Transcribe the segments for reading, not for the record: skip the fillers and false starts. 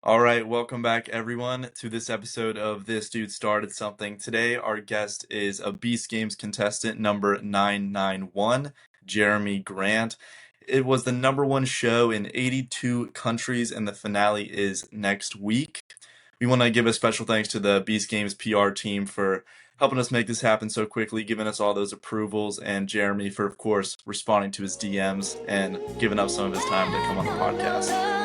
All right, welcome back everyone to this episode of This Dude Started Something. Today, our guest is a Beast Games contestant number 991, Jeremy Grant. It was the number one show in 82 countries, and the finale is next week. We want to give a special thanks to the Beast Games PR team for helping us make this happen so quickly, giving us all those approvals, and Jeremy for, of course, responding to his DMs and giving up some of his time to come on the podcast.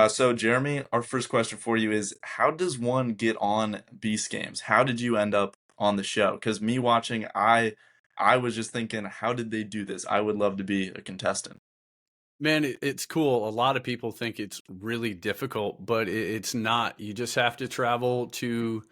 So Jeremy, our first question for you is, how does one get on Beast Games? How did you end up on the show? Because me watching, I was just thinking, how did they do this? I would love to be a contestant. Man, it's cool. A lot of people think it's really difficult, but it's not. You just have to travel to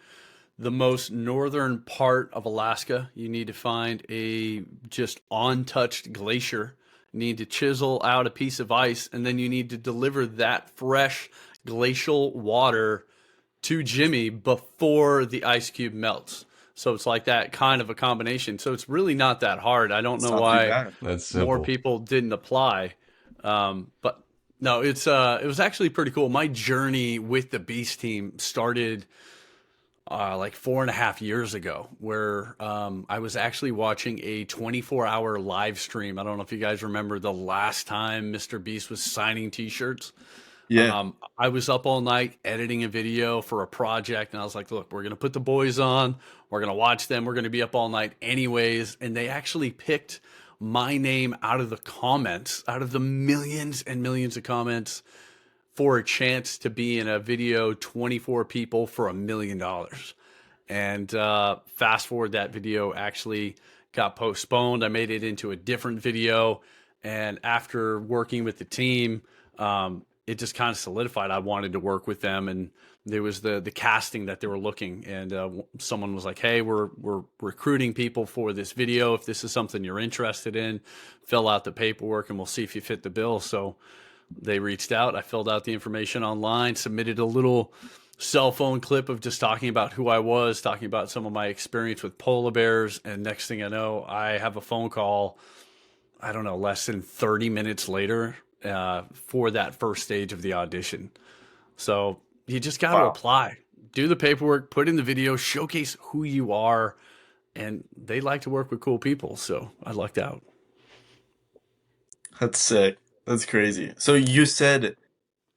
the most northern part of Alaska. You need to find a just untouched glacier. You need to chisel out a piece of ice, and then you need to deliver that fresh glacial water to Jimmy before the ice cube melts. So it's like that kind of a combination. So it's really not that hard. I don't It's know not too why bad. That's more simple. people didn't apply. But no, it was actually pretty cool. My journey with the Beast team started like 4.5 years ago, where I was actually watching a 24-hour live stream. I don't know if you guys remember the last time MrBeast was signing T-shirts. Yeah. I was up all night editing a video for a project, and I was like, look, we're going to put the boys on. We're going to watch them. We're going to be up all night anyways. And they actually picked my name out of the comments, out of the millions and millions of comments, for a chance to be in a video, 24 people for $1 million. And fast forward, that video actually got postponed. I made it into a different video. And after working with the team, it just kind of solidified I wanted to work with them. And there was the casting that they were looking, and someone was like, hey, we're recruiting people for this video. If this is something you're interested in, fill out the paperwork and we'll see if you fit the bill. So they reached out. I filled out the information online, submitted a little cell phone clip of just talking about who I was, talking about some of my experience with polar bears. And next thing I know, I have a phone call, I don't know, less than 30 minutes later for that first stage of the audition. So you just got to Wow. apply, do the paperwork, put in the video, showcase who you are. And they like to work with cool people. So I lucked out. That's sick. That's crazy. So you said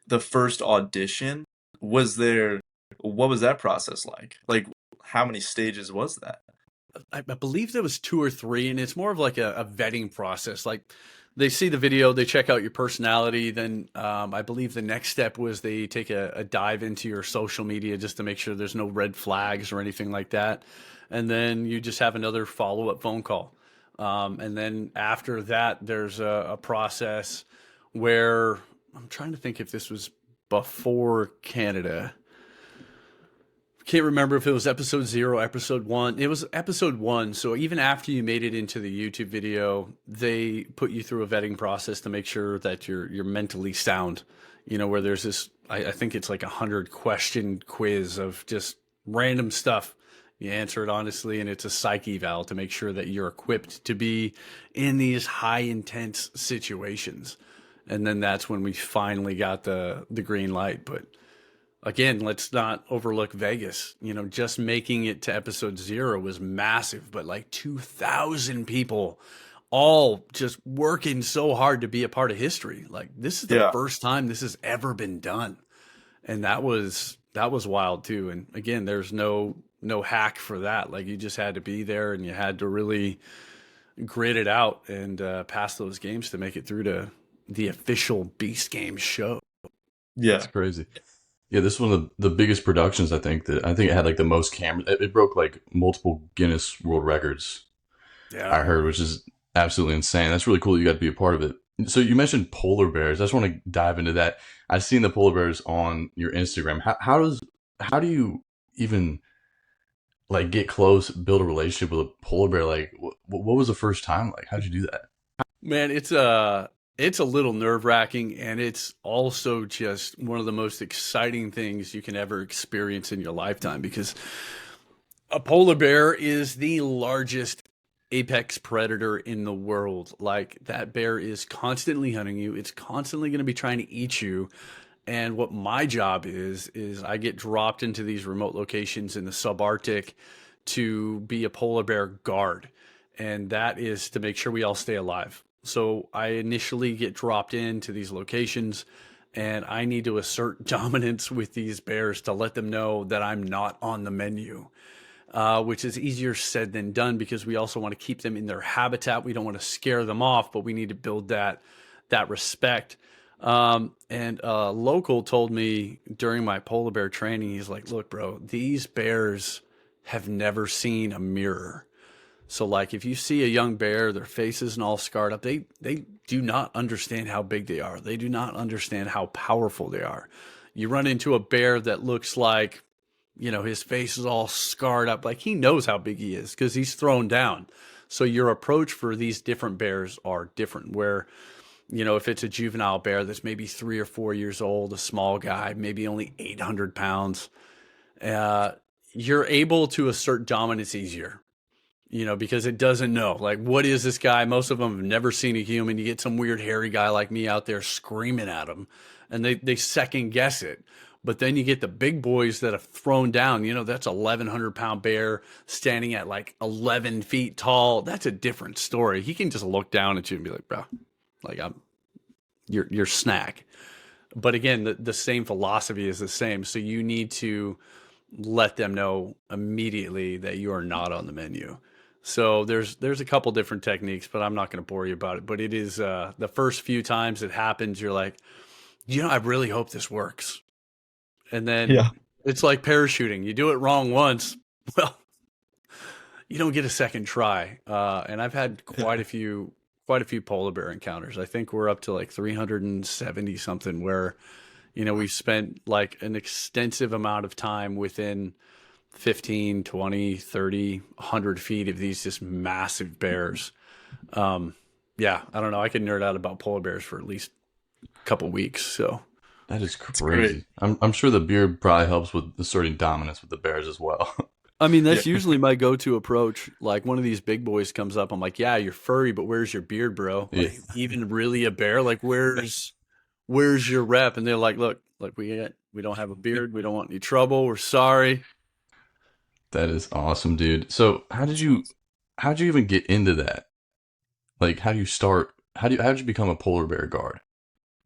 the first audition, was there, what was that process like? Like, how many stages was that? I believe there was 2 or 3, and it's more of like a vetting process. Like they see the video, they check out your personality. Then I believe the next step was they take a dive into your social media just to make sure there's no red flags or anything like that. And then you just have another follow-up phone call. And then after that, there's a process where I'm trying to think if this was before Canada. Can't remember if it was episode 0, episode 1. It was episode 1. So even after you made it into the YouTube video, they put you through a vetting process to make sure that you're mentally sound. You know, where there's this, I think it's like 100-question quiz of just random stuff. You answer it honestly, and it's a psych eval to make sure that you're equipped to be in these high intense situations. And then that's when we finally got the green light. But again, let's not overlook Vegas. You know, just making it to episode 0 was massive, but like 2,000 people all just working so hard to be a part of history. Like this is the Yeah. first time this has ever been done. And that was wild too. And again, there's no hack for that. Like you just had to be there, and you had to really grit it out and pass those games to make it through to the official Beast Games show. Yeah. It's crazy. Yeah, this is one of the biggest productions. I think it had like the most cameras. It broke like multiple Guinness World Records. Yeah. I heard, which is absolutely insane. That's really cool that you got to be a part of it. So you mentioned polar bears. I just want to dive into that. I've seen the polar bears on your Instagram. How do you even like get close, build a relationship with a polar bear? Like, what was the first time like? How'd you do that? Man, it's a little nerve-wracking, and it's also just one of the most exciting things you can ever experience in your lifetime, because a polar bear is the largest apex predator in the world. Like, that bear is constantly hunting you. It's constantly going to be trying to eat you. And what my job is I get dropped into these remote locations in the subarctic to be a polar bear guard. And that is to make sure we all stay alive. So I initially get dropped into these locations, and I need to assert dominance with these bears to let them know that I'm not on the menu, which is easier said than done because we also want to keep them in their habitat. We don't want to scare them off, but we need to build that respect. And local told me during my polar bear training, he's like, look, bro, these bears have never seen a mirror. So, like, if you see a young bear, their face isn't all scarred up, they do not understand how big they are. They do not understand how powerful they are. You run into a bear that looks like, his face is all scarred up. Like, he knows how big he is because he's thrown down. So your approach for these different bears are different, where, if it's a juvenile bear that's maybe 3 or 4 years old, a small guy, maybe only 800 pounds, you're able to assert dominance easier, because it doesn't know, like, what is this guy? Most of them have never seen a human. You get some weird hairy guy like me out there screaming at them, and they second guess it. But then you get the big boys that have thrown down, that's 1,100-pound bear standing at like 11 feet tall. That's a different story. He can just look down at you and be like, bro, like, I'm your snack. But again, the same philosophy is the same. So you need to let them know immediately that you are not on the menu. So there's a couple different techniques, but I'm not going to bore you about it. But it is the first few times it happens, you're like, I really hope this works. And then Yeah. it's like parachuting. You do it wrong once, well, you don't get a second try. And I've had quite a few polar bear encounters. I think we're up to like 370 something, where, we've spent like an extensive amount of time within 15, 20, 30, 100 feet of these just massive bears. Yeah, I don't know. I could nerd out about polar bears for at least a couple weeks. So That is It's great. crazy. I'm sure the beard probably helps with asserting dominance with the bears as well. I mean, that's Yeah. usually my go-to approach. Like, one of these big boys comes up, I'm like, yeah, you're furry, but where's your beard, bro? Yeah, Like, even really a bear? Like, where's your rep? And they're like, look, we don't have a beard. We don't want any trouble. We're sorry. that is awesome, dude. So how'd you even get into that? Like, how do you start? How did you become a polar bear guard?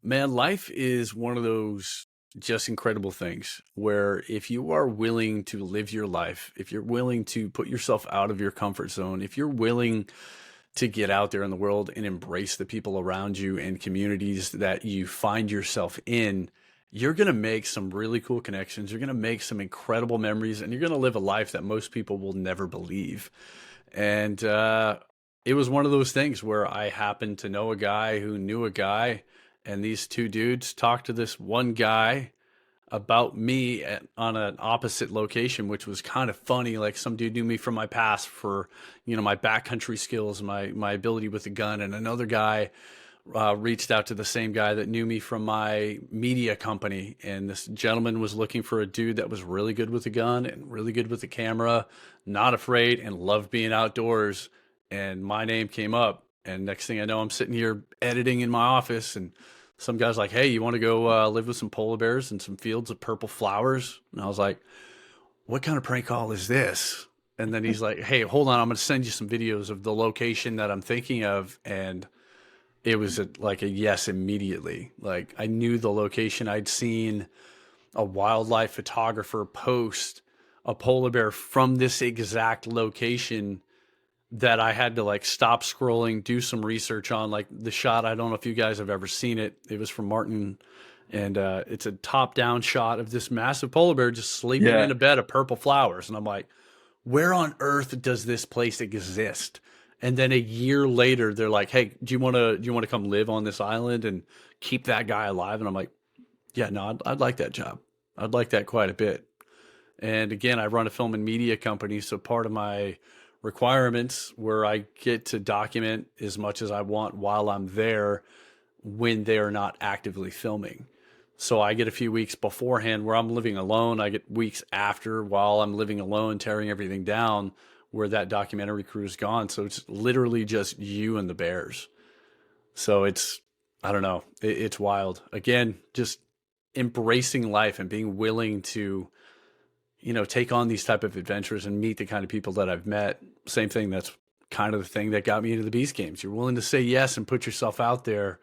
Man, life is one of those just incredible things where, if you are willing to live your life, if you're willing to put yourself out of your comfort zone, if you're willing to get out there in the world and embrace the people around you and communities that you find yourself in, you're going to make some really cool connections. You're going to make some incredible memories, and you're going to live a life that most people will never believe. And it was one of those things where I happened to know a guy who knew a guy, and these two dudes talked to this one guy about me on an opposite location, which was kind of funny. Like, some dude knew me from my past for, my backcountry skills, my ability with a gun. And another guy reached out to the same guy that knew me from my media company. And this gentleman was looking for a dude that was really good with a gun and really good with the camera, not afraid, and loved being outdoors. And my name came up. And next thing I know, I'm sitting here editing in my office, and some guy's like, hey, you want to go live with some polar bears in some fields of purple flowers? And I was like, what kind of prank call is this? And then he's like, hey, hold on, I'm going to send you some videos of the location that I'm thinking of. And it was like a yes immediately. Like, I knew the location. I'd seen a wildlife photographer post a polar bear from this exact location, that I had to like stop scrolling, do some research on. Like, the shot, I don't know if you guys have ever seen it. It was from Martin, and it's a top down shot of this massive polar bear just sleeping Yeah. in a bed of purple flowers. And I'm like, where on earth does this place exist? And then a year later, they're like, hey, do you want to come live on this island and keep that guy alive? And I'm like, yeah, no, I'd like that job. I'd like that quite a bit. And again, I run a film and media company, so part of my requirements where I get to document as much as I want while I'm there when they are not actively filming. So I get a few weeks beforehand where I'm living alone. I get weeks after while I'm living alone, tearing everything down, where that documentary crew's gone. So it's literally just you and the bears. So it's, I don't know, it's wild. Again, just embracing life and being willing to, take on these type of adventures and meet the kind of people that I've met. Same thing. That's kind of the thing that got me into the Beast Games. You're willing to say yes and put yourself out there.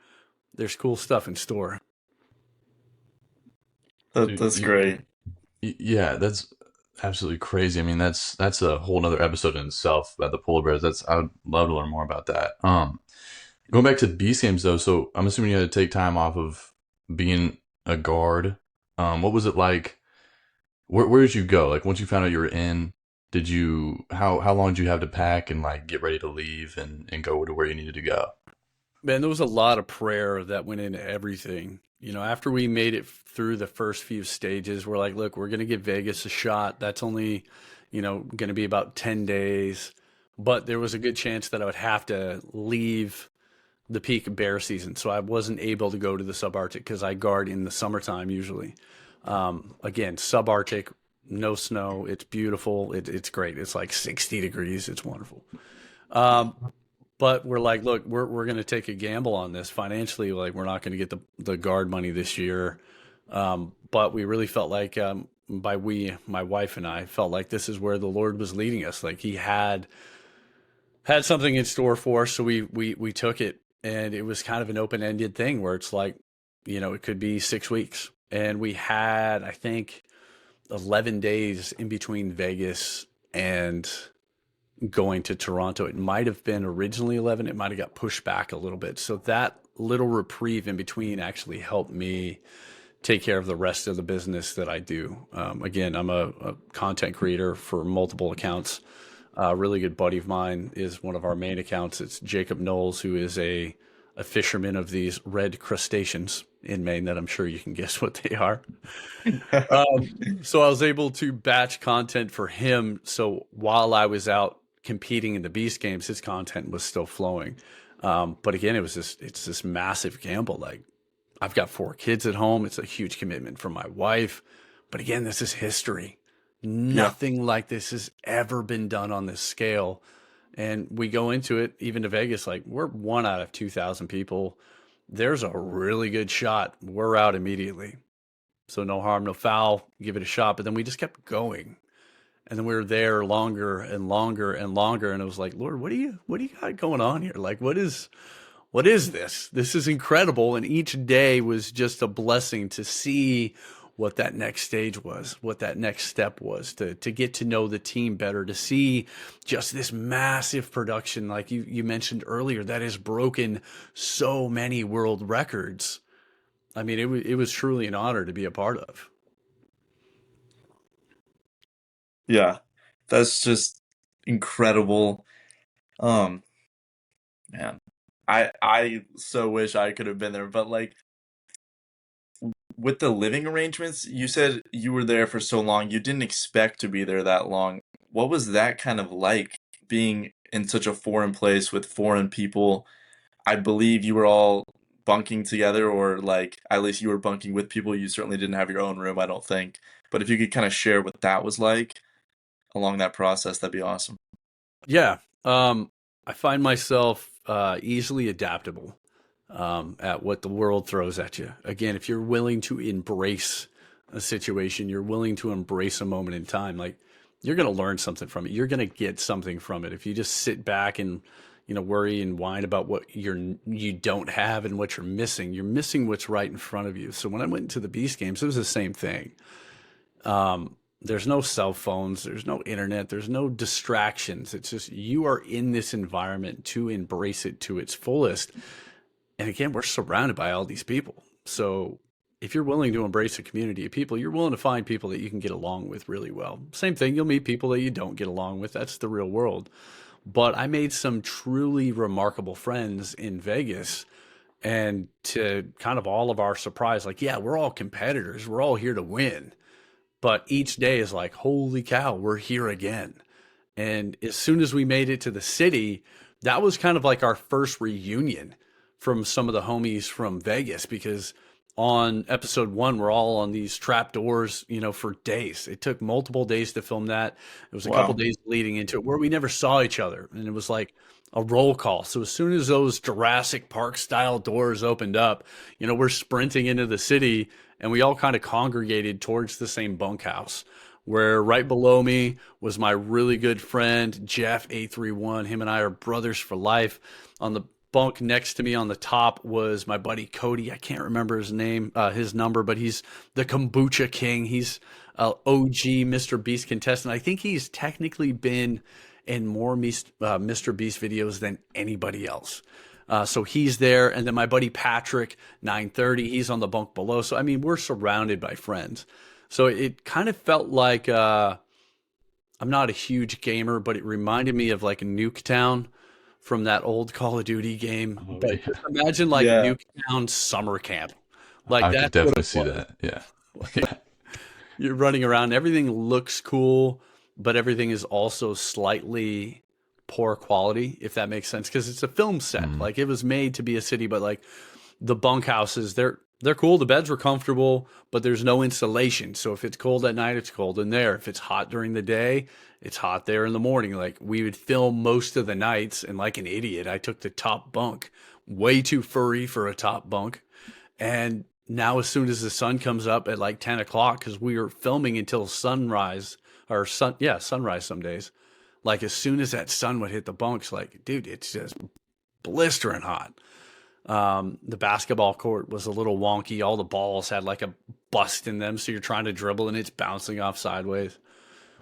There's cool stuff in store. Dude, That's great. yeah, that's absolutely crazy. I mean, that's a whole nother episode in itself about the polar bears. I would love to learn more about that. Going back to Beast Games though, so I'm assuming you had to take time off of being a guard. What was it like? Where did you go? Like once you found out you were in, did you how long did you have to pack and like get ready to leave and go to where you needed to go? Man, there was a lot of prayer that went into everything. After we made it through the first few stages, we're like, look, we're going to give Vegas a shot. That's only, going to be about 10 days. But there was a good chance that I would have to leave the peak bear season. So I wasn't able to go to the subarctic because I guard in the summertime usually. Again, subarctic, no snow. It's beautiful. It's great. It's like 60 degrees. It's wonderful. But we're like, look, we're going to take a gamble on this financially. Like, we're not going to get the guard money this year. But we really felt like, my wife and I felt like this is where the Lord was leading us. Like he had something in store for us. So we took it, and it was kind of an open-ended thing where it's like, it could be 6 weeks. And we had, I think, 11 days in between Vegas and going to Toronto. It might have been originally 11. It might have got pushed back a little bit. So that little reprieve in between actually helped me take care of the rest of the business that I do. Again, I'm a content creator for multiple accounts. A really good buddy of mine is one of our main accounts. It's Jacob Knowles, who is a fisherman of these red crustaceans in Maine that I'm sure you can guess what they are. So I was able to batch content for him. So while I was out competing in the Beast Games, his content was still flowing. But again, it's this massive gamble. Like I've got 4 kids at home. It's a huge commitment from my wife. But again, this is history. Nothing like this has ever been done on this scale. And we go into it, even to Vegas, like we're 1 out of 2,000 people. There's a really good shot. We're out immediately. So no harm, no foul, give it a shot. But then we just kept going. And then we were there longer and longer and longer. And it was like, Lord, what do you got going on here? Like, what is this? This is incredible. And each day was just a blessing to see what that next stage was, what that next step was, to get to know the team better, to see just this massive production, like you mentioned earlier, that has broken so many world records. I mean, it was truly an honor to be a part of. Yeah, that's just incredible. Um, Man, I so wish I could have been there, but like with the living arrangements, you said you were there for so long, you didn't expect to be there that long. What was that kind of like being in such a foreign place with foreign people? I believe you were all bunking together, or like at least you were bunking with people. You certainly didn't have your own room, I don't think. But if you could kind of share what that was like along that process, that'd be awesome. Yeah. I find myself easily adaptable at what the world throws at you. Again, if you're willing to embrace a situation, you're willing to embrace a moment in time, like you're going to learn something from it. You're going to get something from it. If you just sit back and worry and whine about what you don't have and what you're missing what's right in front of you. So when I went into the Beast Games, it was the same thing. There's no cell phones, there's no internet, there's no distractions. It's just you are in this environment to embrace it to its fullest. And again, we're surrounded by all these people. So if you're willing to embrace a community of people, you're willing to find people that you can get along with really well. Same thing, you'll meet people that you don't get along with. That's the real world. But I made some truly remarkable friends in Vegas. And to kind of all of our surprise, like, yeah, we're all competitors. We're all here to win. But each day is like, holy cow, we're here again. And as soon as we made it to the city, that was kind of like our first reunion from some of the homies from Vegas, because on episode 1 were all on these trap doors, for days. It took multiple days to film that. It was a couple Wow. days leading into it where we never saw each other, and it was like a roll call. So as soon as those Jurassic Park style doors opened up, we're sprinting into the city, and we all kind of congregated towards the same bunkhouse. Where right below me was my really good friend Jeff 831. Him and I are brothers for life. On the bunk next to me on the top was my buddy Cody. I can't remember his number, but he's the Kombucha King. He's OG MrBeast contestant. I think he's technically been in more MrBeast videos than anybody else. So he's there. And then my buddy Patrick, 930, he's on the bunk below. So, I mean, we're surrounded by friends. So it kind of felt like I'm not a huge gamer, but it reminded me of like Nuketown from that old Call of Duty game. Oh, But just imagine like Yeah. Nuketown summer camp. Like I could that's what definitely it see was. that. Yeah. Like, you're running around. Everything looks cool, but everything is also slightly poor quality, if that makes sense, because it's a film set. Mm. Like it was made to be a city, but like the bunkhouses, they're cool. The beds were comfortable, but there's no insulation. So if it's cold at night, it's cold in there. If it's hot during the day, it's hot there in the morning. Like we would film most of the nights, and like an idiot, I took the top bunk, way too furry for a top bunk. And now, as soon as the sun comes up at like 10 o'clock, because we were filming until sunrise sunrise some days. Like as soon as that sun would hit the bunks, like, dude, it's just blistering hot. The basketball court was a little wonky. All the balls had like a bust in them, so you're trying to dribble and it's bouncing off sideways.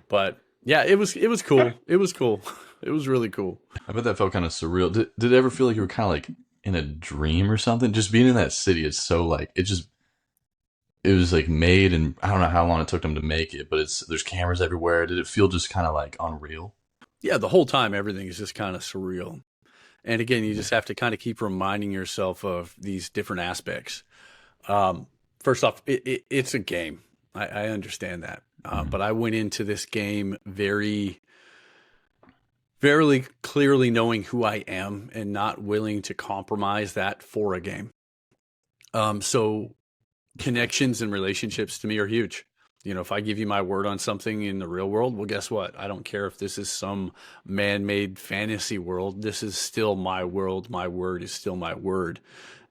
But yeah, it was cool. It was cool. It was really cool. I bet that felt kind of surreal. Did it ever feel like you were kind of like in a dream or something? Just being in that city is so like it was like made, and I don't know how long it took them to make it, but there's cameras everywhere. Did it feel just kind of like unreal? Yeah, the whole time everything is just kind of surreal. And again, you just have to kind of keep reminding yourself of these different aspects. First off, it's a game. I understand that. But I went into this game very, very clearly knowing who I am and not willing to compromise that for a game. So connections and relationships to me are huge. If I give you my word on something in the real world, well, guess what? I don't care if this is some man-made fantasy world. This is still my world. My word is still my word.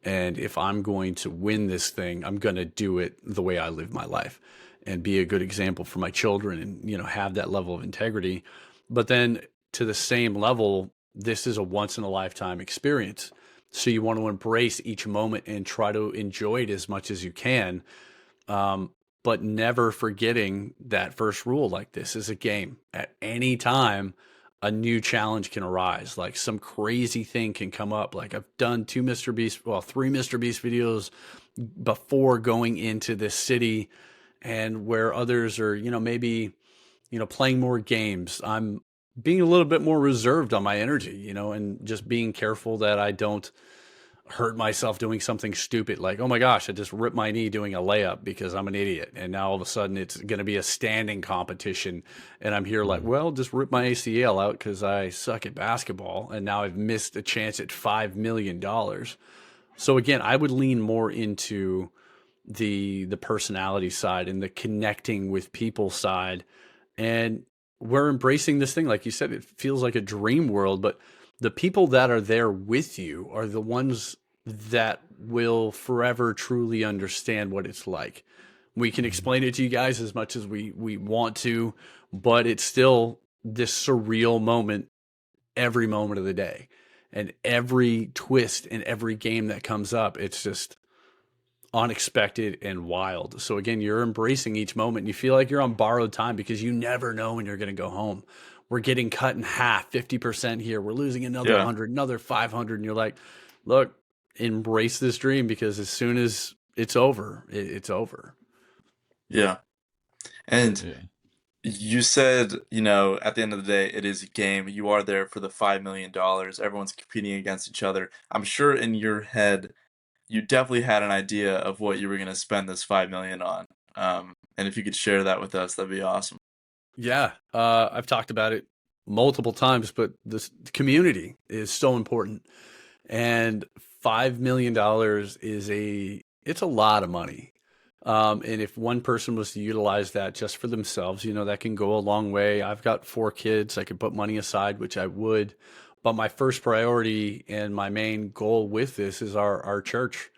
And if I'm going to win this thing, I'm going to do it the way I live my life and be a good example for my children and, have that level of integrity. But then to the same level, this is a once in a lifetime experience. So you want to embrace each moment and try to enjoy it as much as you can. But never forgetting that first rule, like this is a game. At any time, a new challenge can arise. Like some crazy thing can come up. Like I've done three MrBeast videos before going into this city, and where others are, maybe, playing more games. I'm being a little bit more reserved on my energy, and just being careful that I don't hurt myself doing something stupid, like, oh my gosh, I just ripped my knee doing a layup because I'm an idiot. And now all of a sudden it's going to be a standing competition. And I'm here like, well, just rip my ACL out because I suck at basketball. And now I've missed a chance at $5 million. So again, I would lean more into the personality side and the connecting with people side. And we're embracing this thing. Like you said, it feels like a dream world, but the people that are there with you are the ones that will forever truly understand what it's like. We can explain it to you guys as much as we want to, but it's still this surreal moment every moment of the day. And every twist in every game that comes up, it's just unexpected and wild. So again, you're embracing each moment. And you feel like you're on borrowed time because you never know when you're going to go home. We're getting cut in half, 50% here. We're losing another 100, another 500. And you're like, look, embrace this dream because as soon as it's over, it's over. Yeah. And you said, at the end of the day, it is a game. You are there for the $5 million. Everyone's competing against each other. I'm sure in your head, you definitely had an idea of what you were going to spend this $5 million on. And if you could share that with us, that'd be awesome. Yeah. I've talked about it multiple times, but this community is so important. And $5 million is a it's a lot of money. And if one person was to utilize that just for themselves, that can go a long way. I've got 4 kids. I could put money aside, which I would. But my first priority and my main goal with this is our church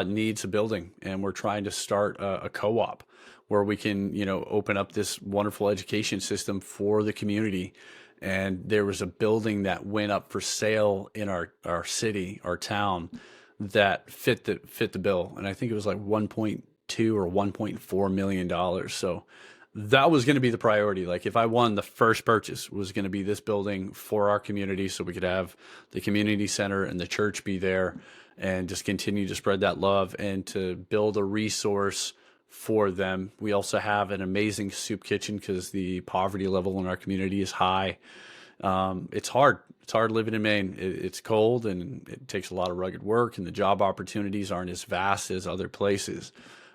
needs a building, and we're trying to start a co-op where we can, open up this wonderful education system for the community. And there was a building that went up for sale in our city, our town, that fit the bill, and I think it was like 1.2 or 1.4 million dollars. So that was going to be the priority. Like if I won, the first purchase was going to be this building for our community, so we could have the community center and the church be there, and just continue to spread that love and to build a resource for them. We also have an amazing soup kitchen because the poverty level in our community is high. It's hard. It's hard living in Maine. It's cold and it takes a lot of rugged work, and the job opportunities aren't as vast as other places.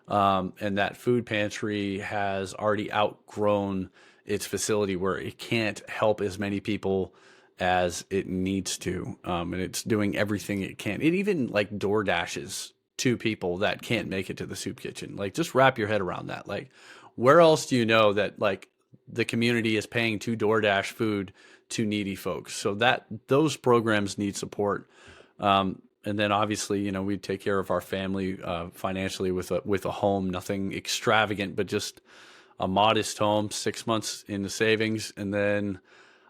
And that food pantry has already outgrown its facility where it can't help as many people as it needs to. And it's doing everything it can. It even like door dashes to people that can't make it to the soup kitchen. Like, just wrap your head around that. Like, where else do you know that like the community is paying to DoorDash food to needy folks? So that those programs need support. And then obviously, we take care of our family financially with a home, nothing extravagant, but just a modest home, 6 months in the savings. And then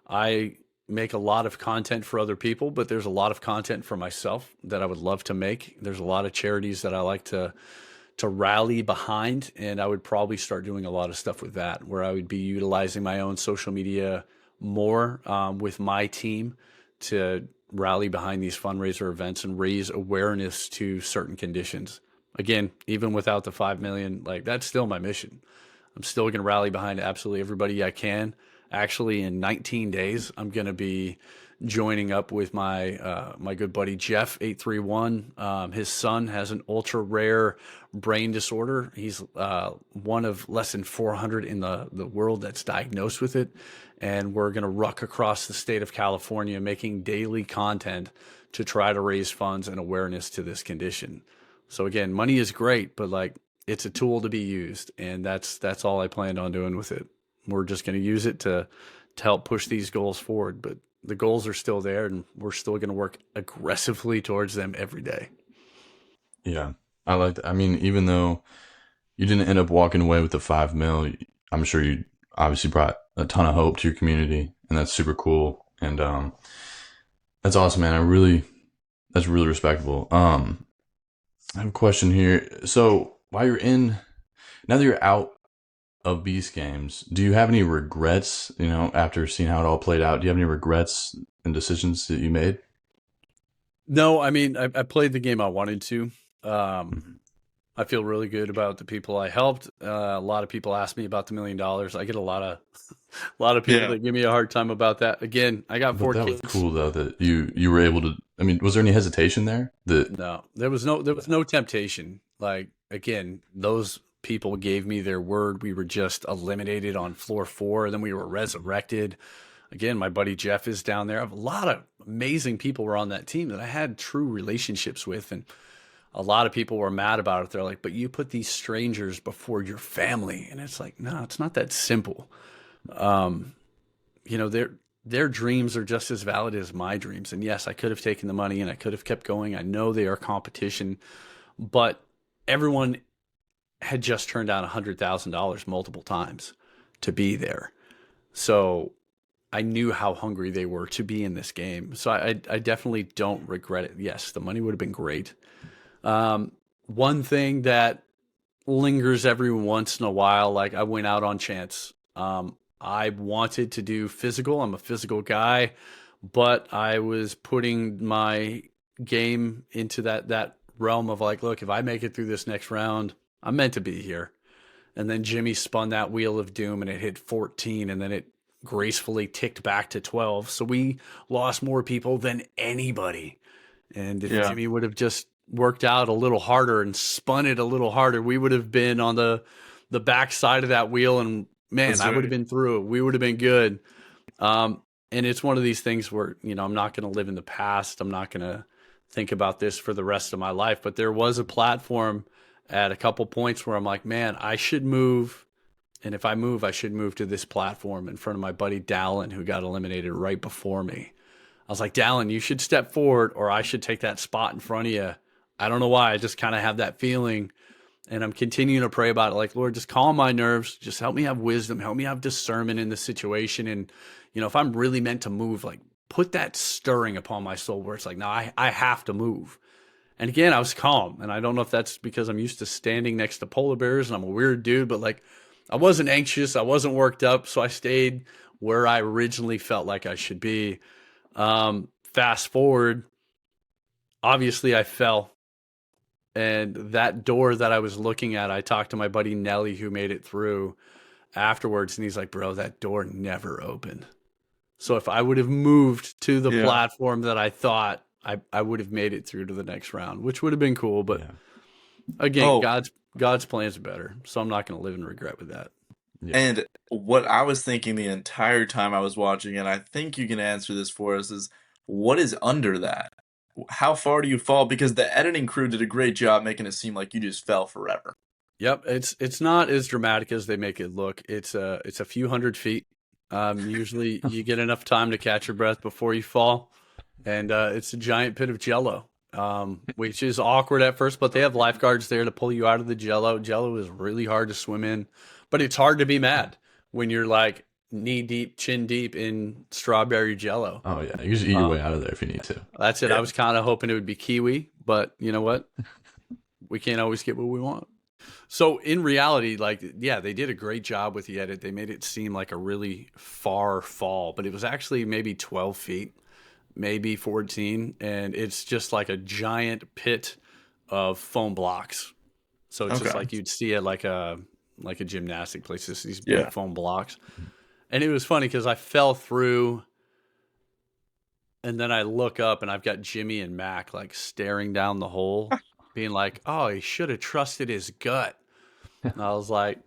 I make a lot of content for other people, but there's a lot of content for myself that I would love to make. There's a lot of charities that I like to rally behind, and I would probably start doing a lot of stuff with that, where I would be utilizing my own social media more with my team to rally behind these fundraiser events and raise awareness to certain conditions. Again, even without the 5 million, like, that's still my mission. I'm still going to rally behind absolutely everybody I can. Actually, in 19 days, I'm going to be joining up with my my good buddy Jeff 831. His son has an ultra rare brain disorder. He's one of less than 400 in the world that's diagnosed with it, and we're going to ruck across the state of California making daily content to try to raise funds and awareness to this condition. So again, money is great, but like, it's a tool to be used, and that's all I planned on doing with it. We're just going to use it to help push these goals forward, but the goals are still there, and we're still going to work aggressively towards them every day. Yeah, I like that. I mean, even though you didn't end up walking away with the 5 mil, I'm sure you obviously brought a ton of hope to your community, and that's super cool. And that's awesome, man. That's really respectable. I have a question here. So now that you're out of Beast Games, do you have any regrets, after seeing how it all played out? Do you have any regrets and decisions that you made? No, I mean, I played the game I wanted to. I feel really good about the people I helped. A lot of people ask me about the $1 million. I get a lot of people that give me a hard time about that. Again, I got 4 That kids. was cool though that you were able to. I mean, was there any hesitation there? No, there was no temptation. Like, again, those people gave me their word. We were just eliminated on floor 4, and then we were resurrected. Again, my buddy Jeff is down there. I have a lot of amazing people were on that team that I had true relationships with, and a lot of people were mad about it. They're like, but you put these strangers before your family. And it's like, no, it's not that simple. Their dreams are just as valid as my dreams. And yes, I could have taken the money and I could have kept going. I know they are competition, but everyone had just turned down $100,000 multiple times to be there. So I knew how hungry they were to be in this game. So I definitely don't regret it. Yes, the money would have been great. One thing that lingers every once in a while, like, I went out on chance. I wanted to do physical. I'm a physical guy, but I was putting my game into that realm of like, look, if I make it through this next round, I'm meant to be here. And then Jimmy spun that wheel of doom and it hit 14, and then it gracefully ticked back to 12. So we lost more people than anybody. And if Jimmy would have just worked out a little harder and spun it a little harder, we would have been on the back side of that wheel, and man, I would have been through. We would have been good. And it's one of these things where, I'm not going to live in the past. I'm not going to think about this for the rest of my life. But there was a platform at a couple points where I'm like, man, I should move. And if I move, I should move to this platform in front of my buddy Dallin, who got eliminated right before me. I was like, Dallin, you should step forward or I should take that spot in front of you. I don't know why. I just kind of have that feeling. And I'm continuing to pray about it. Like, Lord, just calm my nerves. Just help me have wisdom. Help me have discernment in the situation. And, if I'm really meant to move, like, put that stirring upon my soul where it's like, no, I have to move. And again, I was calm. And I don't know if that's because I'm used to standing next to polar bears and I'm a weird dude, but like, I wasn't anxious. I wasn't worked up. So I stayed where I originally felt like I should be. Fast forward, obviously I fell. And that door that I was looking at, I talked to my buddy Nelly, who made it through afterwards. And he's like, bro, that door never opened. So if I would have moved to the platform that I thought, I would have made it through to the next round, which would have been cool. But again, God's plans are better. So I'm not going to live in regret with that. Yeah. And what I was thinking the entire time I was watching, and I think you can answer this for us, is what is under that? How far do you fall? Because the editing crew did a great job making it seem like you just fell forever. Yep, it's not as dramatic as they make it look. It's a few hundred feet. Usually you get enough time to catch your breath before you fall, and it's a giant pit of Jello, which is awkward at first. But they have lifeguards there to pull you out of the Jello. Jello is really hard to swim in, but it's hard to be mad when you're like knee deep, chin deep in strawberry Jello. Oh yeah, you just eat your way out of there if you need to. That's it. I was kind of hoping it would be kiwi, but you know what? We can't always get what we want. So in reality, like, yeah, they did a great job with the edit. They made it seem like a really far fall, but it was actually maybe 12 feet, maybe 14. And it's just like a giant pit of foam blocks. So it's just like you'd see it like a gymnastic place, just these big foam blocks. And it was funny because I fell through and then I look up and I've got Jimmy and Mac like staring down the hole, being like, oh, he should have trusted his gut. And I was like,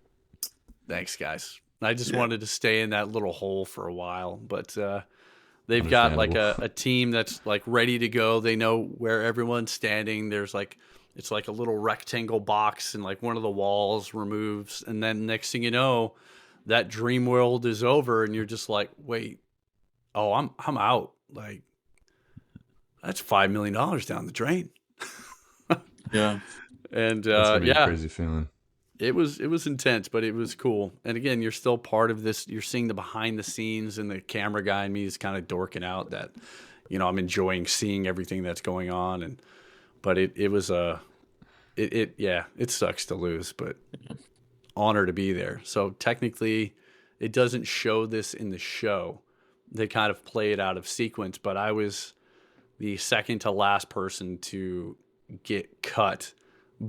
thanks, guys. I just wanted to stay in that little hole for a while. But they've got like a team that's like ready to go. They know where everyone's standing. There's like, it's like a little rectangle box and like one of the walls removes. And then next thing you know, that dream world is over and you're just like, wait, oh, I'm out. Like, that's $5 million down the drain. Yeah. And that's a crazy feeling. It was intense, but it was cool. And again, you're still part of this. You're seeing the behind the scenes, and the camera guy in me is kind of dorking out that, I'm enjoying seeing everything that's going on. But it sucks to lose, but honor to be there. So technically, it doesn't show this in the show. They kind of play it out of sequence, but I was the second to last person to get cut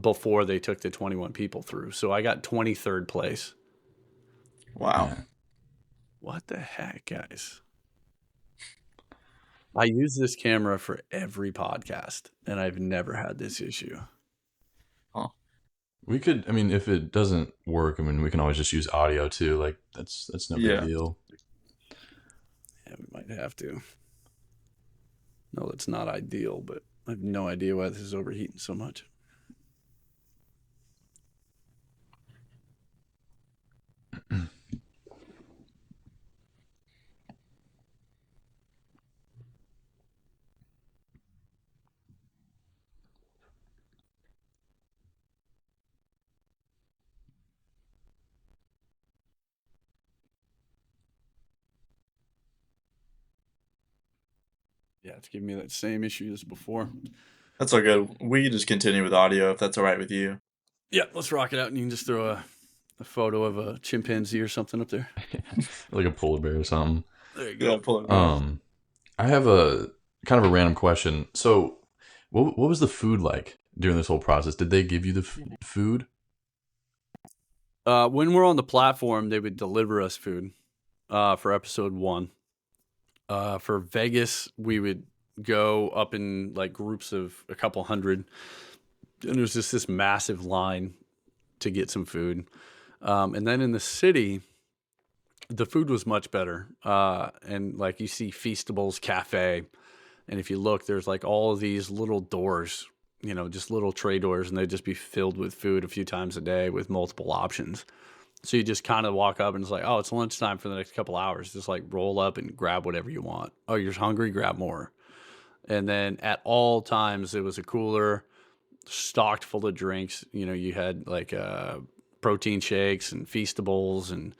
before they took the 21 people through. So I got 23rd place. Wow. Yeah. What the heck, guys? I use this camera for every podcast, and I've never had this issue. Huh. We could, if it doesn't work, we can always just use audio too. Like that's no big deal. Yeah, we might have to. No, that's not ideal, but I have no idea why this is overheating so much. Yeah, it's giving me that same issue as before. That's all good. We can just continue with audio if that's all right with you. Yeah, let's rock it out, and you can just throw a photo of a chimpanzee or something up there. Like a polar bear or something. There you go. Yeah, polar bear. I have a kind of a random question. So, what was the food like during this whole process? Did they give you the food? When we're on the platform, they would deliver us food for episode 1. For Vegas, we would go up in like groups of a couple hundred, and it was just this massive line to get some food. And then in the city, the food was much better. And like you see Feastables Cafe, And if you look, there's like all of these little doors, just little tray doors, and they'd just be filled with food a few times a day with multiple options. So you just kind of walk up and it's like, oh, it's lunchtime for the next couple hours. Just like roll up and grab whatever you want. Oh, you're hungry? Grab more. And then at all times, it was a cooler stocked full of drinks. You had like protein shakes and Feastables and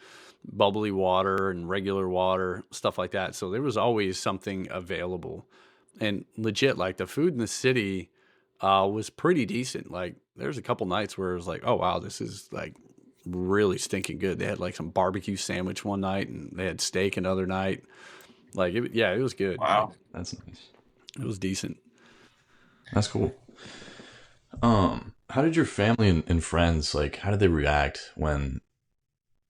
bubbly water and regular water, stuff like that. So there was always something available. And legit, like the food in the city was pretty decent. Like there's a couple nights where it was like, oh, wow, this is like really stinking good. They had like some barbecue sandwich one night and they had steak another night. Like, it was good. Like, Wow. That's nice. it was decent. That's cool. How did your family and friends, like, how did they react when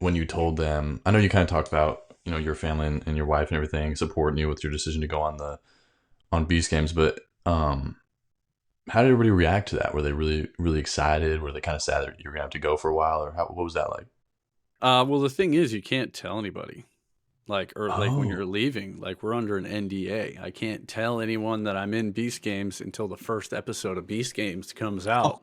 you told them? I know you kind of talked about, your family and your wife and everything supporting you with your decision to go on Beast Games, but how did everybody react to that? Were they really, really excited? Were they kind of sad that you were gonna have to go for a while, or what was that like? Well, the thing is, you can't tell anybody. Like when you're Oh, leaving, like we're under an NDA. I can't tell anyone that I'm in Beast Games until the first episode of Beast Games comes out.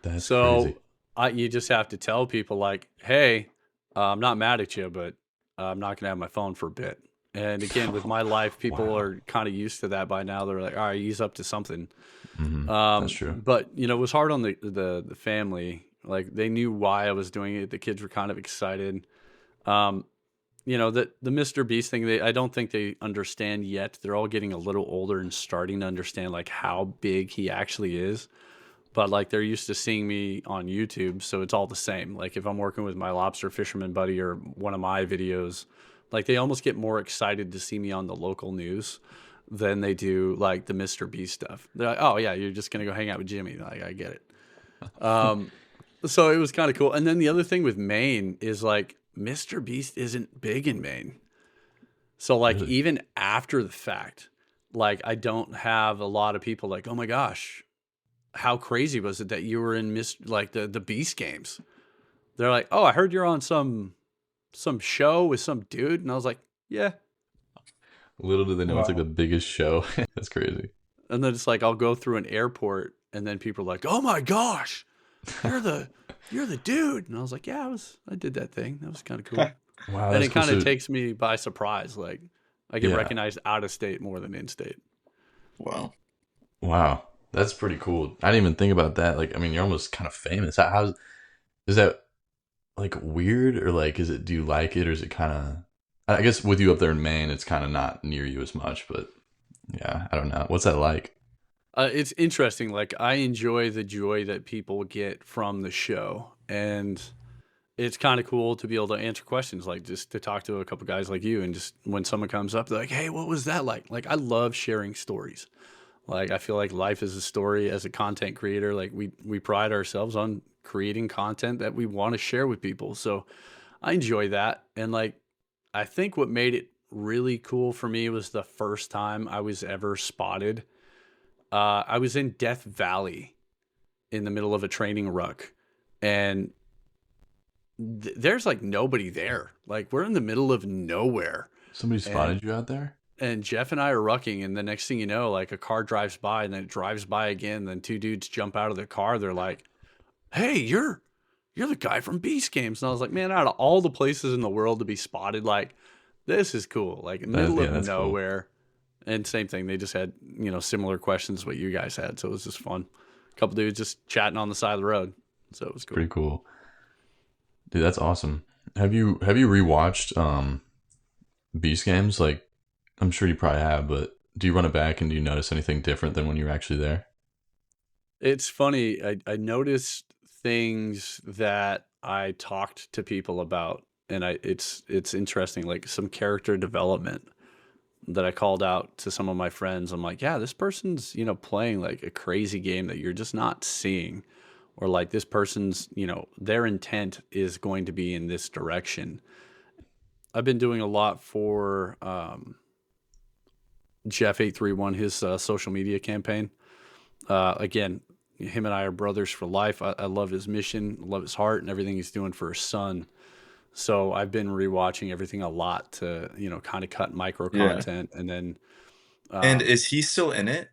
that's crazy. So you just have to tell people like, hey, I'm not mad at you, but I'm not gonna have my phone for a bit. And again, with my life, people Wow. are kind of used to that by now. They're like, all right, he's up to something. That's true. But it was hard on the family. Like they knew why I was doing it. The kids were kind of excited. Um, the Mr. Beast thing, I don't think they understand yet. They're all getting a little older and starting to understand like how big he actually is. But like they're used to seeing me on YouTube, so it's all the same. Like if I'm working with my lobster fisherman buddy or one of my videos, like they almost get more excited to see me on the local news than they do like the Mr. Beast stuff. They're like, oh yeah, you're just gonna go hang out with Jimmy. Like I get it. Um, so it was kind of cool. And then the other thing with Maine is like Mr. Beast isn't big in Maine. So like Really? even after the fact, like I don't have a lot of people like, oh my gosh, how crazy was it that you were in like the Beast Games? They're like, oh, I heard you're on some show with some dude, and I was like, yeah. Little do they know it's like the Wow. biggest show. That's crazy. And then it's like I'll go through an airport, and then people are like, oh my gosh, you're the dude, and I was like, yeah, I did that thing. That was kind of cool. Wow, And that's it cool. kind of So, takes me by surprise. Like I get yeah. recognized out of state more than in state. Wow. Wow. That's pretty cool. I didn't even think about that. Like, I mean, you're almost kind of famous. How's is that like weird or like is it do you like it or is it kind of I guess with you up there in Maine, it's kind of not near you as much, but yeah, I don't know. What's that like? It's interesting. Like I enjoy the joy that people get from the show, and it's kind of cool to be able to answer questions, like just to talk to a couple guys like you, and just when someone comes up, they're like, "Hey, what was that like?" Like I love sharing stories. Like I feel like life is a story as a content creator. Like we pride ourselves on creating content that we want to share with people. So I enjoy that, and like I think what made it really cool for me was the first time I was ever spotted. I was in Death Valley in the middle of a training ruck, and there's like nobody there. Like we're in the middle of nowhere, Somebody and spotted you out there? Jeff and I are rucking, and the next thing you know, like a car drives by, and then it drives by again. Then two dudes jump out of the car. They're like, "Hey, you're the guy from Beast Games." And I was like, "Man, out of all the places in the world to be spotted, like this is cool. Like middle Yeah, of that's cool. nowhere." And same thing, they just had similar questions what you guys had, so it was just fun. A couple dudes just chatting on the side of the road, so it was It's cool. pretty cool. Dude, that's awesome. Have you rewatched Beast Games? Like I'm sure you probably have, but do you run it back and do you notice anything different than when you were actually there? It's funny. I noticed things that I talked to people about, and it's interesting, like some character development that I called out to some of my friends. I'm like, yeah, this person's playing like a crazy game that you're just not seeing, or like this person's their intent is going to be in this direction. I've been doing a lot for Jeff 831, his social media campaign. Again, him and I are brothers for life. I love his mission, love his heart, and everything he's doing for his son. So I've been rewatching everything a lot to, kind of cut micro Yeah. content. And then And Um, is he still in it?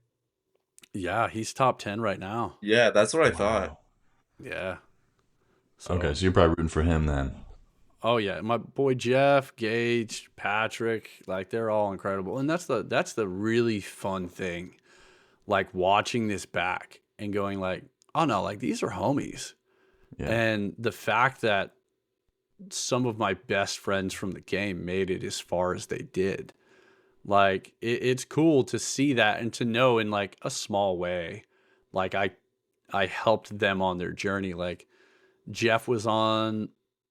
yeah, he's top 10 right now. Yeah, that's what I thought. Wow. Yeah. Okay, So, so you're probably rooting for him then. oh yeah, my boy Jeff, Gage, Patrick, like they're all incredible. And that's the really fun thing. Like watching this back and going like, "Oh no, like these are homies." Yeah. And the fact that some of my best friends from the game made it as far as they did. Like it's cool to see that and to know in like a small way, like I helped them on their journey. Like Jeff was on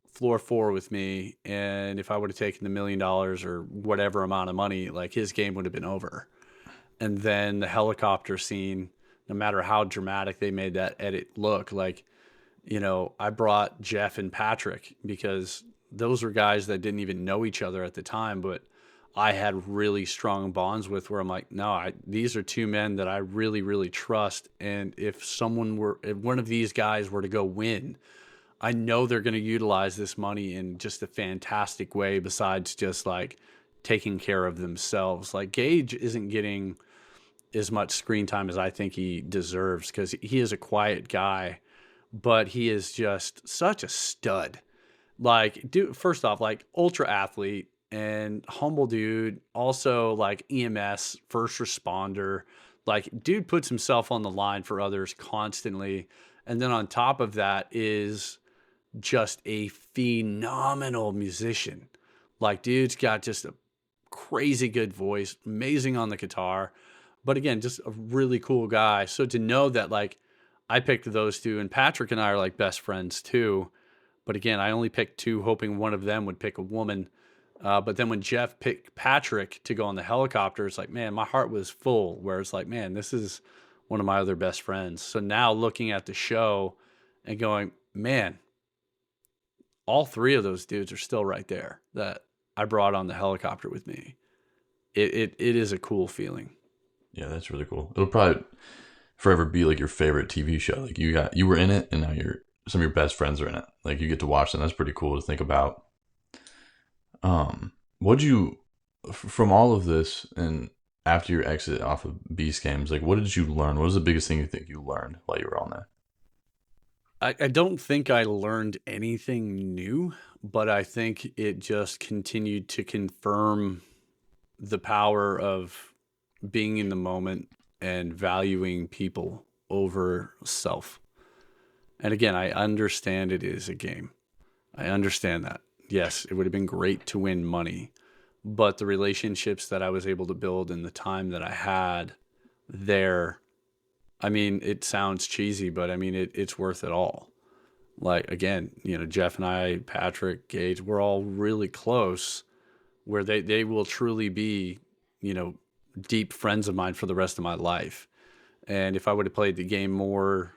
floor four with me, and if I would have taken the $1 million or whatever amount of money, like his game would have been over. And then the helicopter scene, no matter how dramatic they made that edit look, like I brought Jeff and Patrick because those were guys that didn't even know each other at the time, but I had really strong bonds with where I'm like, no, these are two men that I really, really trust. And if one of these guys were to go win, I know they're going to utilize this money in just a fantastic way besides just like taking care of themselves. Like Gage isn't getting as much screen time as I think he deserves because he is a quiet guy, but he is just such a stud. Like, dude, first off, like ultra athlete and humble dude, also like EMS, first responder. Like, dude puts himself on the line for others constantly. And then on top of that is just a phenomenal musician. Like, dude's got just a crazy good voice, amazing on the guitar. But again, just a really cool guy. So to know that, like, I picked those two, and Patrick and I are like best friends too. But again, I only picked two, hoping one of them would pick a woman. But then when Jeff picked Patrick to go on the helicopter, it's like, man, my heart was full. Where it's like, man, this is one of my other best friends. So now looking at the show and going, man, all three of those dudes are still right there that I brought on the helicopter with me. It is a cool feeling. Yeah, that's really cool. It'll probably forever be like your favorite TV show. Like you were in it, and now some of your best friends are in it. Like you get to watch them. That's pretty cool to think about. What'd you from all of this and after your exit off of Beast Games, like what did you learn? What was the biggest thing you think you learned while you were on there? I don't think I learned anything new, but I think it just continued to confirm the power of being in the moment and valuing people over self. And again, I understand it is a game. I understand that. Yes, it would have been great to win money, but the relationships that I was able to build in the time that I had there, I mean, it sounds cheesy, but I mean, it's worth it all. Like, again, Jeff and I, Patrick, Gage, we're all really close where they will truly be, you know, deep friends of mine for the rest of my life. And if I would have played the game more,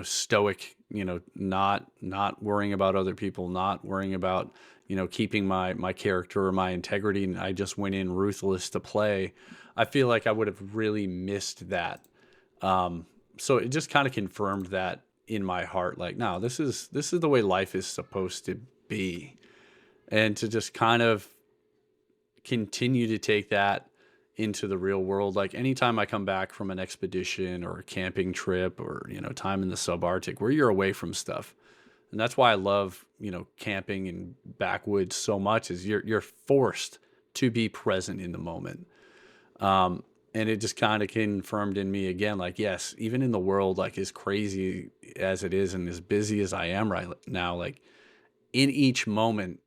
stoic, not worrying about other people, not worrying about, keeping my character or my integrity, and I just went in ruthless to play, I feel like I would have really missed that. So it just kind of confirmed that in my heart, like, no, this is the way life is supposed to be, and to just kind of continue to take that into the real world. Like anytime I come back from an expedition or a camping trip or, time in the subarctic where you're away from stuff. And that's why I love, camping and backwoods so much is you're forced to be present in the moment. And it just kind of confirmed in me again, like, yes, even in the world, like as crazy as it is and as busy as I am right now, like in each moment,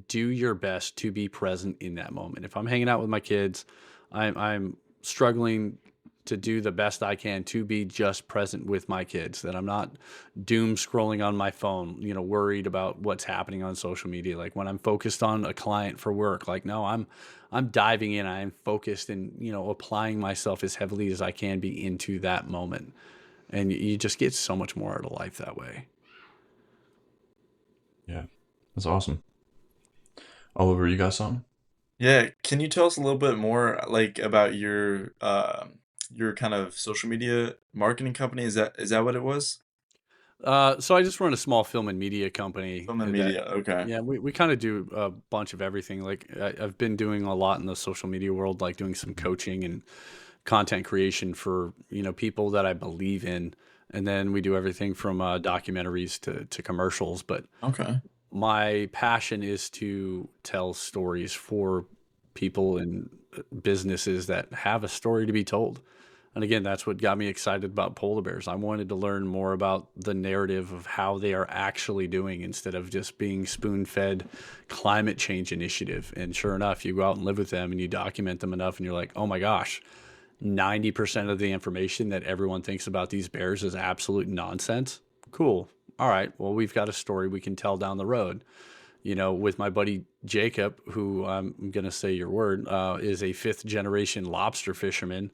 do your best to be present in that moment. If I'm hanging out with my kids, I'm struggling to do the best I can to be just present with my kids, that I'm not doom scrolling on my phone, worried about what's happening on social media. Like when I'm focused on a client for work, like, no, I'm diving in, I'm focused and, applying myself as heavily as I can be into that moment. And you just get so much more out of life that way. Yeah, that's awesome. Oliver, you got something? Yeah, can you tell us a little bit more like about your kind of social media marketing company? Is that what it was? So I just run a small film and media company Film and that, media. Okay. yeah, we kind of do a bunch of everything. Like I've been doing a lot in the social media world, like doing some coaching and content creation for, people that I believe in. And then we do everything from documentaries to commercials. But Okay. my passion is to tell stories for people and businesses that have a story to be told. And again, that's what got me excited about polar bears. I wanted to learn more about the narrative of how they are actually doing instead of just being spoon-fed climate change initiative. And sure enough, you go out and live with them and you document them enough and you're like, oh my gosh, 90% of the information that everyone thinks about these bears is absolute nonsense. Cool. All right. Well, we've got a story we can tell down the road. With my buddy Jacob, who I'm going to say your word, is a fifth generation lobster fisherman.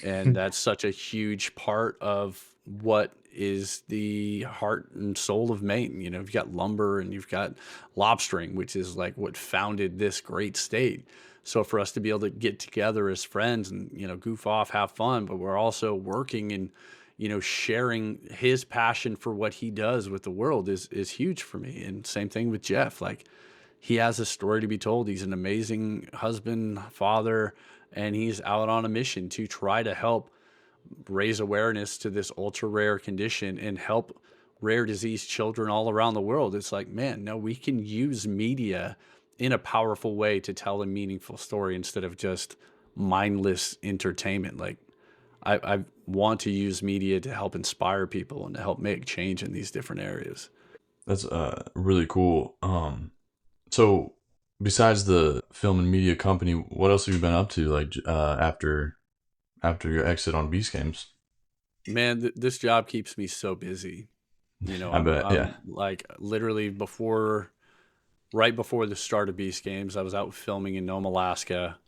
And that's such a huge part of what is the heart and soul of Maine. You've got lumber and you've got lobstering, which is like what founded this great state. So for us to be able to get together as friends and, goof off, have fun, but we're also working and, sharing his passion for what he does with the world is huge for me. And same thing with Jeff. Like he has a story to be told. He's an amazing husband, father, and he's out on a mission to try to help raise awareness to this ultra rare condition and help rare disease children all around the world. It's like, man, no, we can use media in a powerful way to tell a meaningful story instead of just mindless entertainment. Like I want to use media to help inspire people and to help make change in these different areas. That's really cool. So besides the film and media company, what else have you been up to? Like after your exit on Beast Games? Man, this job keeps me so busy. I bet. Yeah. I'm like literally right before the start of Beast Games, I was out filming in Nome, Alaska.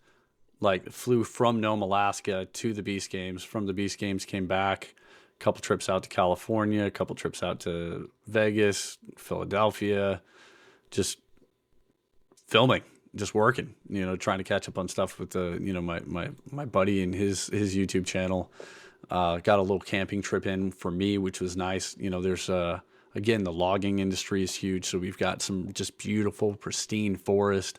Like flew from Nome, Alaska to the Beast Games. From the Beast Games, came back. A couple trips out to California, a couple trips out to Vegas, Philadelphia. Just filming, just working. Trying to catch up on stuff with the my buddy and his YouTube channel. Got a little camping trip in for me, which was nice. There's again, the logging industry is huge, so we've got some just beautiful, pristine forest,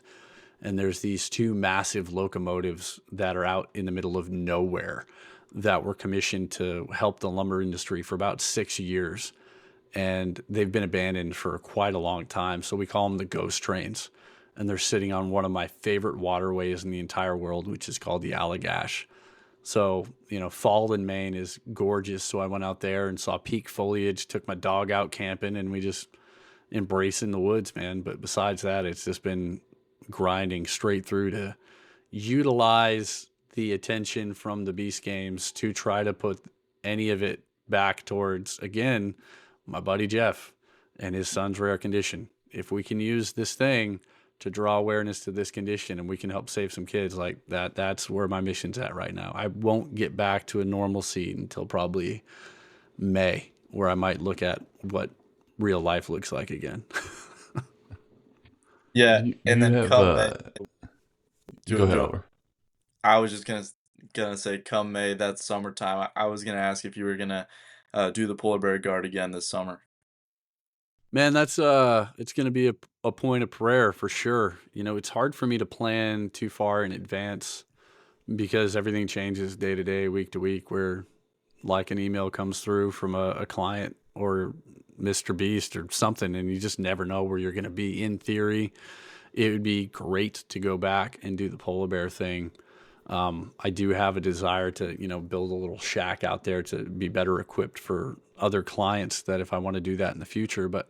and there's these two massive locomotives that are out in the middle of nowhere that were commissioned to help the lumber industry for about 6 years, and they've been abandoned for quite a long time. So we call them the ghost trains, and they're sitting on one of my favorite waterways in the entire world, which is called the Allagash. So, fall in Maine is gorgeous. So I went out there and saw peak foliage, took my dog out camping, and we just embracing the woods, man. But besides that, it's just been grinding straight through to utilize the attention from the Beast Games to try to put any of it back towards, again, my buddy Jeff and his son's rare condition. If we can use this thing to draw awareness to this condition and we can help save some kids, like that's where my mission's at right now. I won't get back to a normal seat until probably May, where I might look at what real life looks like again. Yeah, Do and you then have come May, go ahead, do Oliver. I was just gonna say come May, that's summertime. I was gonna ask if you were gonna do the polar bear guard again this summer. Man, that's it's going to be a point of prayer for sure. It's hard for me to plan too far in advance because everything changes day to day, week to week, where like an email comes through from a client or MrBeast or something, and you just never know where you're going to be. In theory, it would be great to go back and do the polar bear thing. I do have a desire to, build a little shack out there to be better equipped for other clients that if I want to do that in the future. But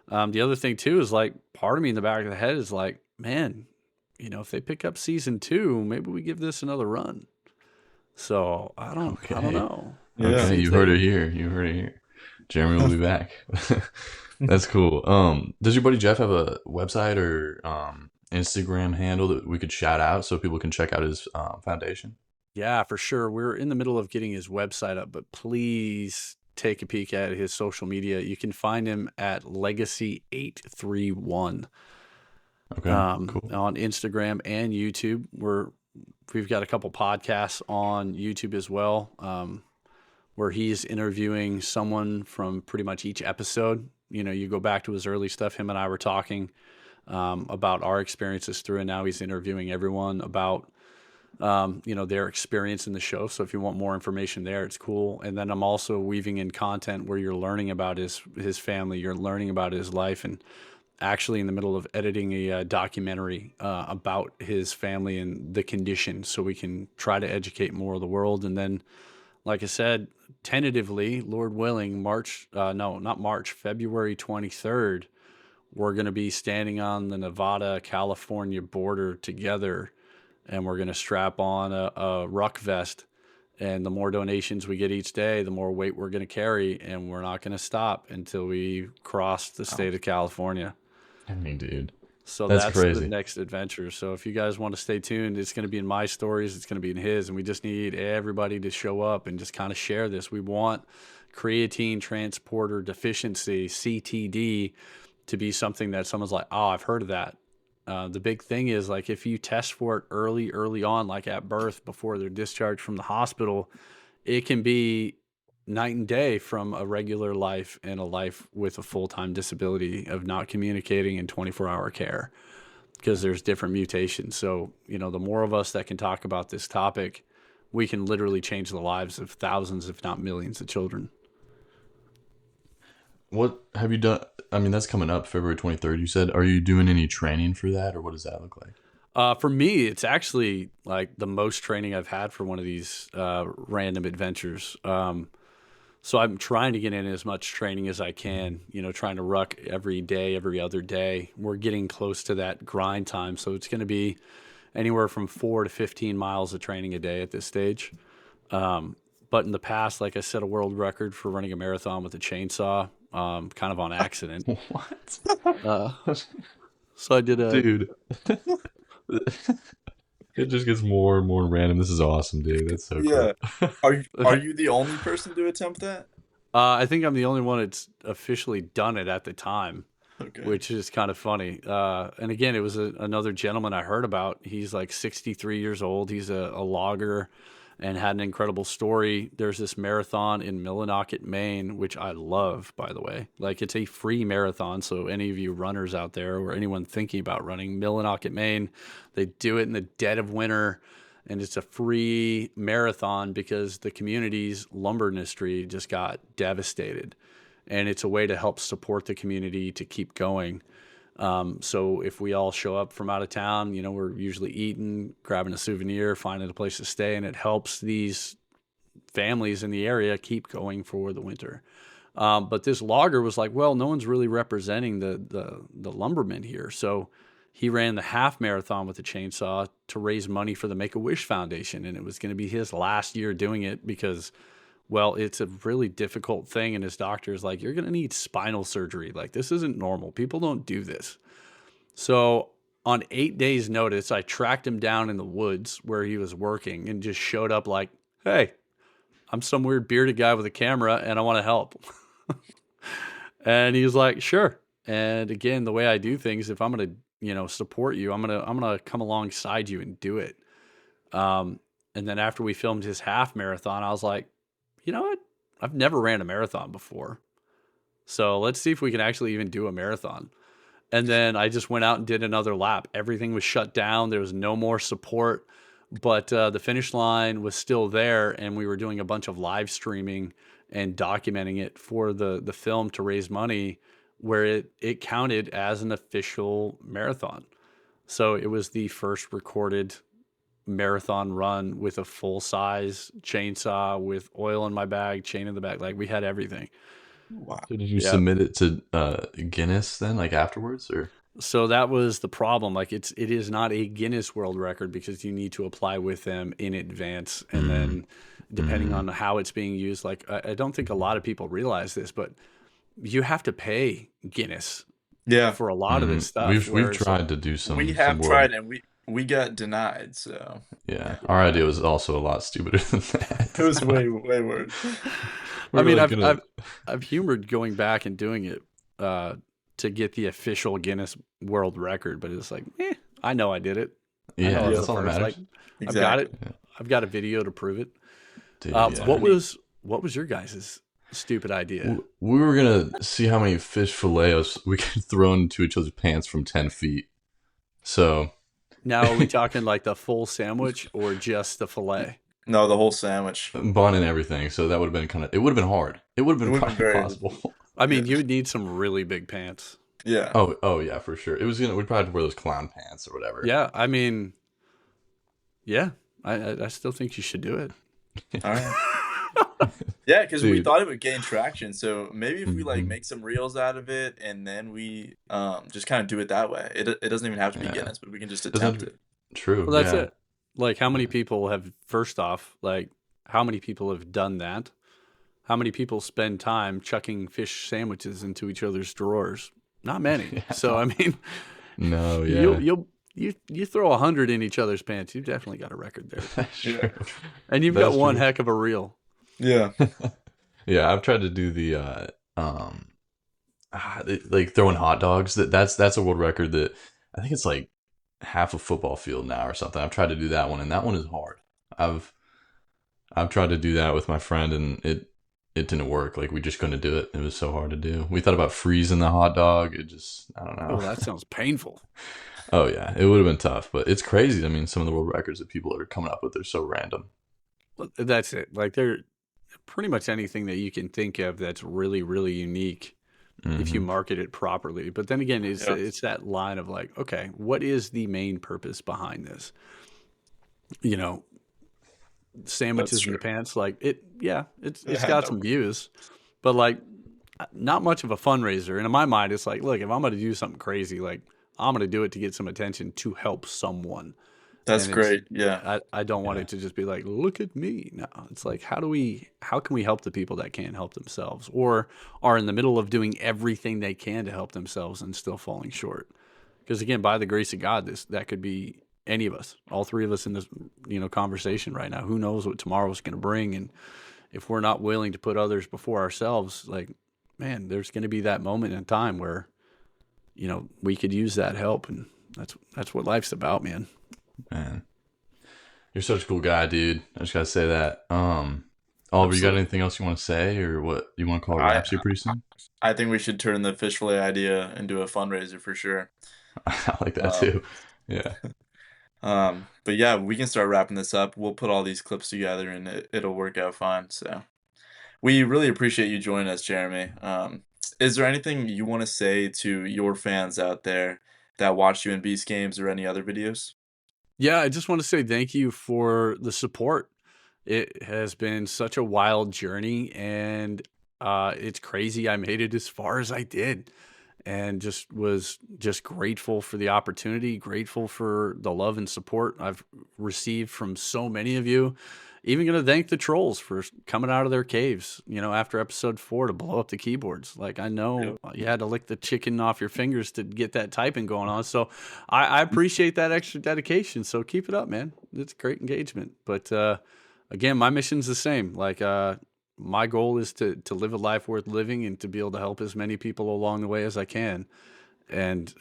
the other thing too is like part of me in the back of the head is like, man, if they pick up season 2, maybe we give this another run. So I don't Okay. know. Yeah. Okay, you heard it here. You heard it here. Jeremy will be back. That's cool. Does your buddy Jeff have a website or Instagram handle that we could shout out so people can check out his foundation? Yeah, for sure. We're in the middle of getting his website up, but please take a peek at his social media. You can find him at Legacy831 Okay, cool. on Instagram and YouTube. We've got a couple podcasts on YouTube as well. where he's interviewing someone from pretty much each episode. You know, you go back to his early stuff. Him and I were talking about our experiences through, and now he's interviewing everyone about you know, their experience in the show. So if you want more information there, it's cool. And then I'm also weaving in content where you're learning about his family, you're learning about his life, and actually in the middle of editing a documentary about his family and the condition, so we can try to educate more of the world. And then, like I said, tentatively, Lord willing, February 23rd, we're going to be standing on the Nevada-California border together, and we're going to strap on a ruck vest. And the more donations we get each day, the more weight we're going to carry, and we're not going to stop until we cross the state of California. I mean, dude, So that's that's the crazy. next adventure. So if you guys want to stay tuned, it's going to be in my stories, it's going to be in his, and we just need everybody to show up and just kind of share this. We want creatine transporter deficiency, CTD, to be something that someone's like, oh, I've heard of that. The big thing is, like, if you test for it early on, like at birth, before they're discharged from the hospital, it can be night and day from a regular life and a life with a full-time disability of not communicating in 24-hour care, because there's different mutations. So, you know, the more of us that can talk about this topic, we can literally change the lives of thousands, if not millions, of children. What have you done? I mean, that's coming up February 23rd. You said, are you doing any training for that, or what does that look like? For me, it's actually like the most training I've had for one of these random adventures. So I'm trying to get in as much training as I can, you know, trying to ruck every day, every other day. We're getting close to that grind time. So it's going to be anywhere from 4 to 15 miles of training a day at this stage. But in the past, like I set a world record for running a marathon with a chainsaw, kind of on accident. What? So I did a, Dude. It just gets more and more random. This is awesome, dude. That's so Yeah. cool. Are you the only person to attempt that? I think I'm the only one that's officially done it at the time, Okay. which is kind of funny. And again, it was another gentleman I heard about. He's like 63 years old. He's a logger and had an incredible story. There's this marathon in Millinocket, Maine, which I love, by the way. Like, it's a free marathon. So any of you runners out there, or anyone thinking about running, Millinocket, Maine, they do it in the dead of winter. And it's a free marathon because the community's lumber industry just got devastated. And it's a way to help support the community to keep going. So if we all show up from out of town, you know, we're usually eating, grabbing a souvenir, finding a place to stay, and it helps these families in the area keep going for the winter. But this logger was like, well, no one's really representing the lumbermen here. So he ran the half marathon with a chainsaw to raise money for the Make-A-Wish Foundation. And it was going to be his last year doing it because, well, it's a really difficult thing. And his doctor's like, you're going to need spinal surgery. Like, this isn't normal. People don't do this. So on 8 days' notice, I tracked him down in the woods where he was working and just showed up like, hey, I'm some weird bearded guy with a camera and I want to help. And he was like, sure. And again, the way I do things, if I'm going to, you know, support you, I'm gonna come alongside you and do it. And then after we filmed his half marathon, I was like, you know what? I've never ran a marathon before. So let's see if we can actually even do a marathon. And then I just went out and did another lap. Everything was shut down. There was no more support, but the finish line was still there. And we were doing a bunch of live streaming and documenting it for the film to raise money, where it counted as an official marathon. So it was the first recorded marathon run with a full-size chainsaw, with oil in my bag, chain in the back. Like, we had everything. Wow. So did you Yeah. submit it to Guinness then, like afterwards, or? So that was the problem. Like, it is not a Guinness World Record because you need to apply with them in advance. And then depending on how it's being used, like, I don't think a lot of people realize this, but you have to pay Guinness Yeah. for a lot of this stuff. We've whereas, tried to do some. We have some tried and we got denied, so Yeah, our idea was also a lot stupider than that. it was way worse. I mean, We're like I've humored going back and doing it to get the official Guinness World Record, but it's like, I know I did it. I know yeah, I was that's the all that first. matters. Like, I've got it. I've got a video to prove it. Dude, What was what was your guys' stupid idea? We were gonna see how many fish fillets we could throw into each other's pants from 10 feet. So Now, are we talking like the full sandwich or just the fillet? No, the whole sandwich. bun and everything. So that would have been kind of. It would have been hard. It would have It been would have been probably very impossible. I yeah. mean, you would need some really big pants. Yeah. Oh yeah, for sure. It was gonna. We'd probably have to wear those clown pants or whatever. Yeah, I mean, yeah, I still think you should do it. All right. Yeah, because we Dude. thought it would gain traction. So maybe if we like Mhm. make some reels out of it and then we just kind of do it that way. It doesn't even have to be Yeah. Guinness, but we can just Doesn't have attempt to it. be true. Well, that's Yeah. it. Like, how many people have, first off, like, how many people have done that? How many people spend time chucking fish sandwiches into each other's drawers? Not many. So, Yeah. I mean, No. Yeah. you throw 100 in each other's pants, you've definitely got a record there. That's Yeah. true. And you've That's got one true. heck of a reel. Yeah. Yeah. I've tried to do the like throwing hot dogs. That's a world record that I think it's like half a football field now or something. I've tried to do that one, and that one is hard. I've tried to do that with my friend, and it didn't work. Like we just couldn't do it. It was so hard to do. We thought about freezing the hot dog. It just I don't Oh, know. that sounds painful. Oh yeah, it would have been tough, but it's crazy. I mean, some of the world records that people are coming up with are so random. Well, that's it. Like, they're pretty much anything that you can think of that's really, really unique if you Hmm. market it properly. But then again, Yeah. it's that line of like, okay, what is the main purpose behind this? You know, That's sandwiches in the true. pants, like it's Yeah, got no. some views, but like not much of a fundraiser. And in my mind, it's like, look, if I'm going to do something crazy, like I'm going to do it to get some attention to help someone. That's And it's great. Yeah. I don't want Yeah. it to just be like, look at me. No, it's like, how can we help the people that can't help themselves or are in the middle of doing everything they can to help themselves and still falling short? Because again, by the grace of God, that could be any of us, all three of us in this, conversation right now. Who knows what tomorrow's going to bring? And if we're not willing to put others before ourselves, like, man, there's going to be that moment in time where, we could use that help. And that's what life's about, man. Man, you're such a cool guy, dude. I just gotta say that. Oliver, you got Absolutely. anything else you want to say, or what you want to call it I wraps here pretty soon? I think we should turn the fish fillet idea into a fundraiser for sure. I like that Um, too. Yeah. but yeah, we can start wrapping this up. We'll put all these clips together and it'll work out fine. So we really appreciate you joining us, Jeremy. Is there anything you want to say to your fans out there that watch you in Beast Games or any other videos? Yeah, I just want to say thank you for the support. It has been such a wild journey, and it's crazy I made it as far as I did, and just grateful for the opportunity, grateful for the love and support I've received from so many of you. Even going to thank the trolls for coming out of their caves, after episode 4 to blow up the keyboards. Like, I Yep. know you had to lick the chicken off your fingers to get that typing going on. So I appreciate that extra dedication. So keep it up, man. It's great engagement. But again, my mission's the same. Like, my goal is to live a life worth living and to be able to help as many people along the way as I can. And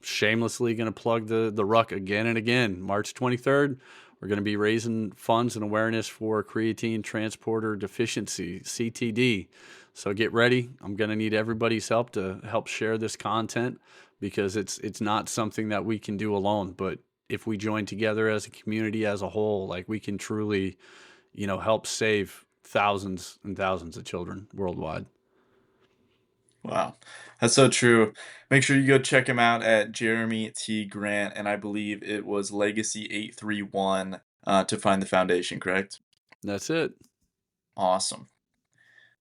shamelessly going to plug the ruck again and again. March 23rd, we're going to be raising funds and awareness for creatine transporter deficiency, CTD. So get ready. I'm going to need everybody's help to help share this content because it's not something that we can do alone. But if we join together as a community as a whole, like, we can truly, help save thousands and thousands of children worldwide. Wow. That's so true. Make sure you go check him out at Jeremy T. Grant, and I believe it was Legacy 831 to find the foundation, correct? That's it. Awesome.